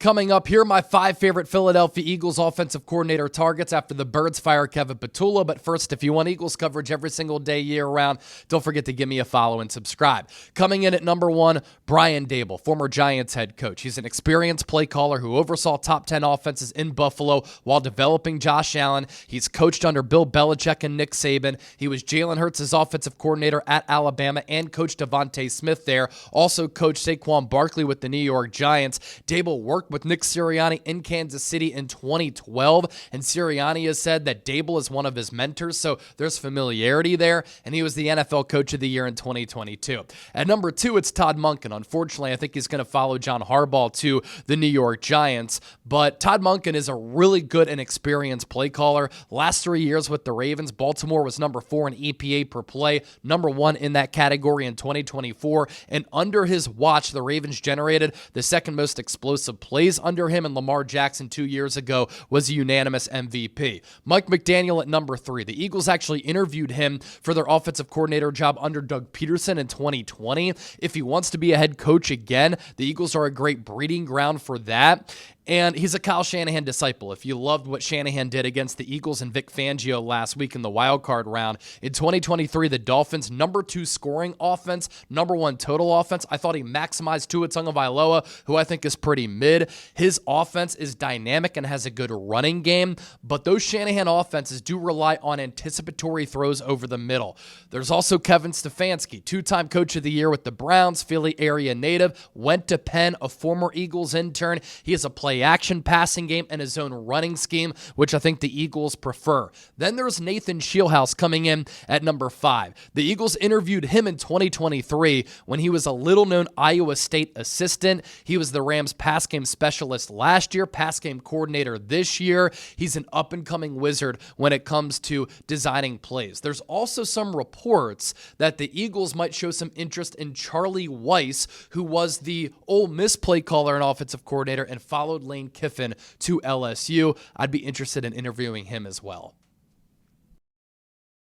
Coming up here, my 5 favorite Philadelphia Eagles offensive coordinator targets after the Birds fire Kevin Patullo. But first, if you want Eagles coverage every single day, year-round, don't forget to give me a follow and subscribe. Coming in at number 1, Brian Daboll, former Giants head coach. He's an experienced play caller who oversaw top 10 offenses in Buffalo while developing Josh Allen. He's coached under Bill Belichick and Nick Saban. He was Jalen Hurts' offensive coordinator at Alabama and coached Devontae Smith there. Also coached Saquon Barkley with the New York Giants. Daboll worked with Nick Sirianni in Kansas City in 2012, and Sirianni has said that Daboll is one of his mentors, so there's familiarity there, and he was the NFL Coach of the Year in 2022. At number 2, it's Todd Monken. Unfortunately, I think he's going to follow John Harbaugh to the New York Giants, but Todd Monken is a really good and experienced play caller. Last 3 years with the Ravens, Baltimore was number 4 in EPA per play, number 1 in that category in 2024, and under his watch, the Ravens generated the second most explosive plays under him, and Lamar Jackson 2 years ago was a unanimous MVP. Mike McDaniel at number 3. The Eagles actually interviewed him for their offensive coordinator job under Doug Peterson in 2020. If he wants to be a head coach again, the Eagles are a great breeding ground for that. And he's a Kyle Shanahan disciple. If you loved what Shanahan did against the Eagles and Vic Fangio last week in the wild card round, in 2023, the Dolphins' number 2 scoring offense, number 1 total offense. I thought he maximized Tua Tagovailoa, who I think is pretty mid. His offense is dynamic and has a good running game, but those Shanahan offenses do rely on anticipatory throws over the middle. There's also Kevin Stefanski, 2-time Coach of the Year with the Browns, Philly area native, went to Penn, a former Eagles intern. He has a play-action passing game and his own running scheme, which I think the Eagles prefer. Then there's Nathan Shieldhouse coming in at number 5. The Eagles interviewed him in 2023 when he was a little-known Iowa State assistant. He was the Rams pass game specialist last year, pass game coordinator this year. He's an up-and-coming wizard when it comes to designing plays. There's also some reports that the Eagles might show some interest in Charlie Weiss, who was the Ole Miss play caller and offensive coordinator and followed Lane Kiffin to LSU. I'd be interested in interviewing him as well.